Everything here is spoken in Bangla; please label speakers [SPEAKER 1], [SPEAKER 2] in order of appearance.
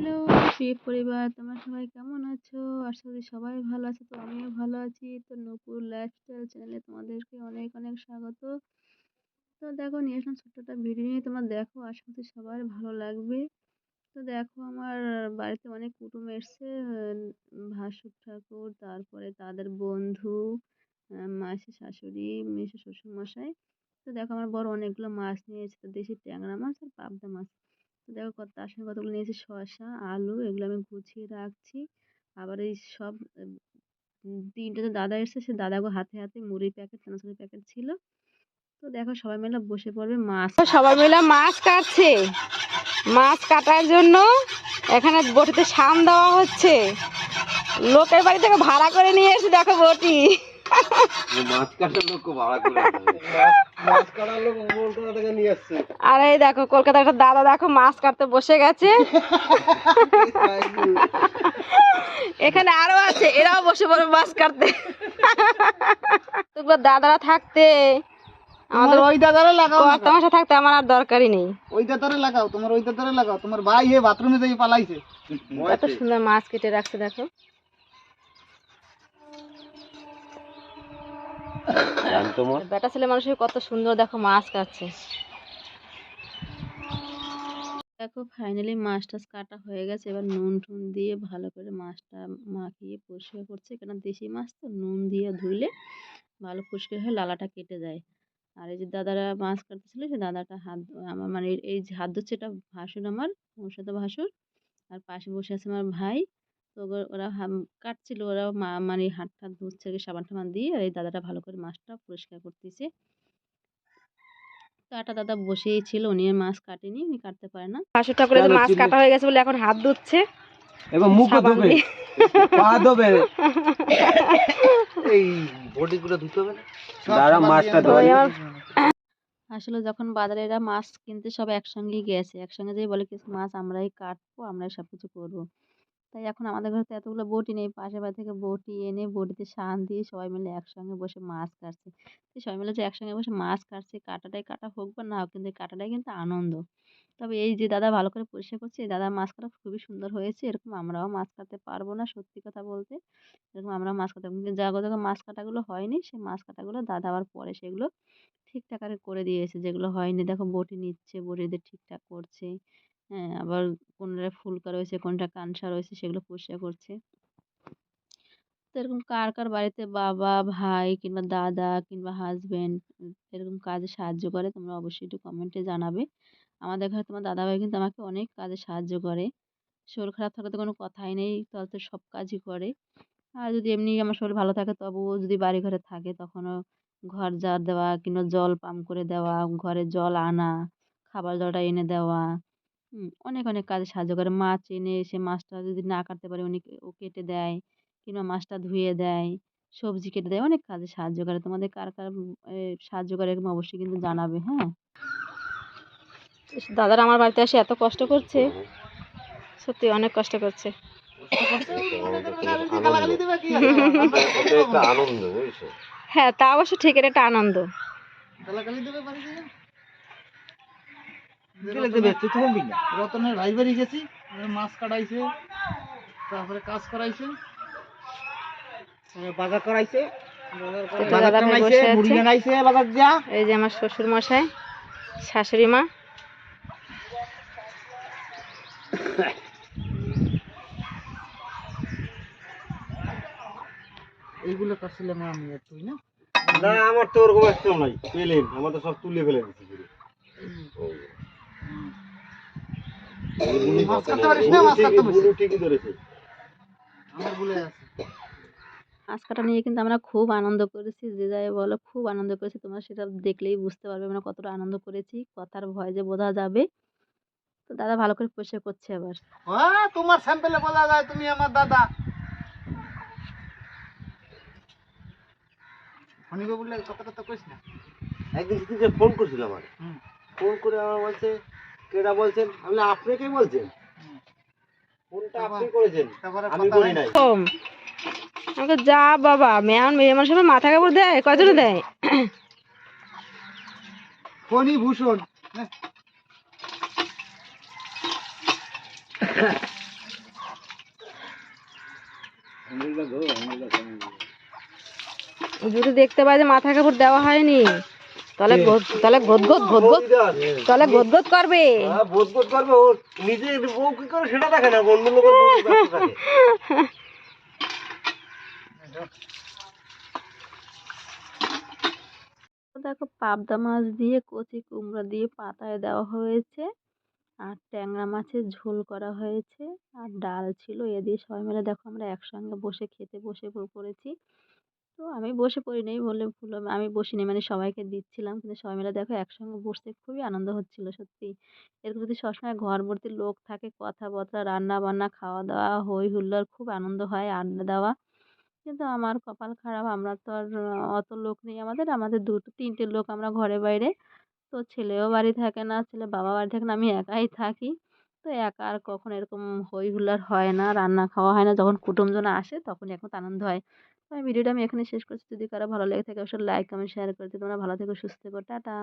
[SPEAKER 1] হ্যালো প্রিয় পরিবার, তোমরা সবাই কেমন আছো? আশা করি সবাই ভালো আছো। তো আমিও ভালো আছি। তো নূপুর লাইফস্টাইল চ্যানেলে তোমাদেরকে অনেক অনেক স্বাগত। তো দেখো নিয়ে আসলাম ছোট্ট একটা ভিডিও নিয়ে, তোমরা দেখো, আশা করছি সবার ভালো লাগবে। তো দেখো আমার বাড়িতে অনেক কুটুম এসছে, ভাসুর ঠাকুর, তারপরে তাদের বন্ধু, মাসি শাশুড়ি, মেসো শ্বশুর মশাই। তো দেখো আমার বড় অনেকগুলো মাছ নিয়ে এসেছে, দেশি ট্যাংরা মাছ আর পাবদা মাছ। তো দেখো তার সঙ্গে কতগুলো নিয়েছি শসা, আলু, এগুলো আমি গুছিয়ে রাখছি। আবার এই সব তিনটে যে দাদা এসছে, সে দাদাকে হাতে হাতে মুড়ি প্যাকেট, চানাচুরের প্যাকেট ছিল। তো দেখো সবাই মিলে বসে পড়বে মাছ,
[SPEAKER 2] সবাই মিলে মাছ কাটছে। মাছ কাটার জন্য এখানে বটিতে শান দেওয়া হচ্ছে। লোকের বাড়ি থেকে ভাড়া করে নিয়ে এসে দেখো বটি।
[SPEAKER 3] মাছ কাটার লোক ভাড়া করে মাছ কাটার লোক কলকাতা থেকে নিয়ে আসছে।
[SPEAKER 2] আর এই দেখো কলকাতার একটা দাদা দেখো মাছ কাটতে বসে গেছে। এখানে আরো আছে, এরাও বসে পড়বে মাছ কাটতে। তোমরা দাদারা থাকতে আমাদের ওই দাদারা লাগাও, তোমার থাকতে আমার আর দরকারই নেই।
[SPEAKER 4] ওই দাদারে লাগাও, তোমার ওই দাদারে লাগাও। তোমার ভাই হে বাথরুমে যাই পালাইছে।
[SPEAKER 2] এত সুন্দর মাছ কেটে রাখছে দেখো। বেটা ছেলে মানুষের কত সুন্দর দেখো মাছ কাটছে।
[SPEAKER 1] দেখো ফাইনালি মাছ টাছ কাটা হয়ে গেছে। এবার নুন টুন দিয়ে ভালো করে মাছটা মাখিয়ে পরিষ্কার করছে, কেন দেশি মাছ তো নুন দিয়ে ধুইলে ভালো পরিষ্কার হয়ে লালাটা কেটে যায়। আর এই যে দাদারা মাছ কাটতেছিল, সে দাদাটা হাত আমার মানে এই যে হাত ধুচ্ছে, এটা ভাসুর আমার, ওর সাথে ভাসুর। আর পাশে বসে আছে আমার ভাই। তো ওরা কাটছিল, ওরা মানে হাত টাত ধুচ্ছে সাবান টাবান দিয়ে। আর এই দাদাটা ভালো করে মাছটা পরিষ্কার করতেছে। তো একটা দাদা বসেই ছিল, উনি আর মাছ কাটেনি, উনি কাটতে পারে না।
[SPEAKER 2] ভাসুর ঠাকুরের মাছ কাটা হয়ে গেছে বলে এখন হাত ধুচ্ছে,
[SPEAKER 3] এবং মুখ ধোবে, পা ধোবে, এই বডিগুলো ধুতে হবে না, দাঁড়া মাছটা ধোবে।
[SPEAKER 1] আসলে যখন বাজারে এরা মাছ কিনতে সব একসঙ্গেই গেছে, একসঙ্গে যেয়ে বলে কিছু মাছ আমরাই কাটবো, আমরাই সব কিছু করবো। তাই এখন আমাদের ঘরে তো এতগুলো বটি নেই, পাশের বাড়ি থেকে বটি এনে বটিতে শান দিয়ে সবাই মিলে একসঙ্গে বসে মাছ কাটছে। তো সবাই মিলে যে একসঙ্গে বসে মাছ কাটছে, কাটাটাই কাটা হোক বা না হোক, কিন্তু এই কাটাটাই কিন্তু আনন্দ। তবে এই যে দাদা ভালো করে পরিষ্কার করছে, এই দাদা মাছ কাটা খুবই সুন্দর হয়েছে। এরকম আমরাও মাছ কাটতে পারবো না, সত্যি কথা বলতে। এরকম আমরাও মাছ কাটতে, কিন্তু জায়গা জায়গা মাছ কাটাগুলো হয়নি, সেই মাছ কাটাগুলো দাদা আবার পরে সেগুলো ঠিকঠাক আরে করে দিয়েছে। যেগুলো হয়নি দেখো বটি নিচ্ছে, বটিতে ঠিকঠাক করছে। হ্যাঁ, আবার কোনটা ফুলকা রয়েছে, কোনটা কানসা রয়েছে, সেগুলো পরিষ্কার করছে। তো এরকম কার কার বাড়িতে বাবা, ভাই কিংবা দাদা কিংবা হাজবেন্ড এরকম কাজে সাহায্য করে, তোমরা অবশ্যই একটু কমেন্টে জানাবে। আমাদের ঘরে তোমার দাদাভাই কিন্তু আমাকে অনেক কাজে সাহায্য করে। শরীর খারাপ থাকলে তো কোনো কথাই নেই, তাহলে তো সব কাজই করে। আর যদি এমনি আমার শরীর ভালো থাকে, তবুও যদি বাড়ি ঘরে থাকে, তখনও ঘর ঝাড় দেওয়া কিংবা জল পাম্প করে দেওয়া, ঘরে জল আনা, খাবার জলটা এনে দেওয়া, অনেক অনেক কাজে সাহায্য করে। মাছ এনে সে মাছটা যদি না কাটতে পারে, উনি ও কেটে দেয়, কিংবা মাছটা ধুয়ে দেয়, সবজি কেটে দেয়, অনেক কাজে সাহায্য করে। তোমাদের কার কার সাহায্য করে এরকম অবশ্যই কিন্তু জানাবে। হ্যাঁ,
[SPEAKER 2] দাদারা আমার বাড়িতে এসে এত কষ্ট করছে, সত্যি অনেক কষ্ট করছে। হ্যাঁ, তা অবশ্য ঠিক, এটা একটা আনন্দ।
[SPEAKER 4] রতনের ভাই বাড়ি গেছি, মাছ কাটাইছে, তারপরে কাজ করাইছে, বাজার করাইছে, মুড়ি আনাইছে বাজার যা।
[SPEAKER 2] এই যে আমার শ্বশুর মশাই, শাশুড়ি মা।
[SPEAKER 4] এইগুলো কাটছিলাম আমি আর তুই না।
[SPEAKER 3] না, আমার তো ওরকম একটা নাই, পেলেন আমার তো সব তুলে ফেলে দিচ্ছি।
[SPEAKER 4] মাছ কাটতে পারিস না, মাছ কাটতে পারিস
[SPEAKER 3] ঠিকই ধরেছে,
[SPEAKER 4] আমার ভুলে আছে।
[SPEAKER 1] মাছ কাটা নিয়ে কিন্তু আমরা খুব আনন্দ করেছি, যে যাই বলো খুব আনন্দ করেছি। তোমরা সেটা দেখলেই বুঝতে পারবে আমরা কতটা আনন্দ করেছি, কথার ভয় বোঝা যাবে। তো দাদা ভালো করে পরিষ্কার করছে আবার।
[SPEAKER 4] তোমার স্যাম্পেলে বোঝা যায় তুমি আমার দাদা। ফোনিবে বললে কথা তো কইস না।
[SPEAKER 3] একদিন থেকে ফোন করছিল আমার, ফোন করে আমার বলছে, কেডা বলছেন? আমি বললাম, আপনি কে বলছেন? ফোনটা আপনি করেছেন, আমি করি নাই।
[SPEAKER 2] আমাকে যা বাবা, মেয়ে মানুষের মাথা কাপড় দেয়, কয়জনে দেয়?
[SPEAKER 4] ফণি ভূষণ।
[SPEAKER 2] যদি দেখতে পাই যে মাথার কাপড় দেওয়া হয়নি তাহলে তাহলে গদগদ গদগদ তাহলে গদগদ করবে।
[SPEAKER 3] বোধ করবে ও নিজে বউ কি করে সেটা দেখে না, অন্য লোকের বউ ব্যস্ত থাকে।
[SPEAKER 1] তো দেখো পাবদা মাছ দিয়ে কচি কুমড়া দিয়ে পাতায় দেওয়া হয়েছে, আর ট্যাংরা মাছের ঝোল করা হয়েছে, আর ডাল ছিল। এ দিয়ে সবাই মিলে দেখো আমরা একসঙ্গে বসে খেতে পড়েছি। তো আমি বসে পড়িনি বললে ভুল হবে, আমি বসিনি মানে সবাইকে দিচ্ছিলাম, কিন্তু সবাই মিলে দেখো একসঙ্গে বসতে খুবই আনন্দ হচ্ছিল সত্যি। এরকম যদি সবসময় ঘর ভর্তি লোক থাকে, কথাবার্তা, রান্না বান্না, খাওয়া দাওয়া, হই হুল্লোড়, খুব আনন্দ হয়, আড্ডা দেওয়া। কিন্তু আমার কপাল খারাপ, আমরা তো আর অত লোক নেই, আমাদের দুটো তিনটে লোক আমরা ঘরে বাইরে। তো ছেলেও বাড়ি থাকে না, ছেলে বাবা বাড়ি থাকে না, আমি একাই থাকি। তো একা আর কখন এরকম হই হুল্লোড় হয় না, রান্না খাওয়া হয় না, যখন কুটুমজন আসে তখনই একমাত্র আনন্দ হয়। তো এই ভিডিওটা আমি এখানে শেষ করছি। যদি কারো ভালো লেগে থাকে অবশ্যই লাইক কমেন্ট শেয়ার করে দিও। তোমরা ভালো থেকো, সুস্থ থেকো, টাটা।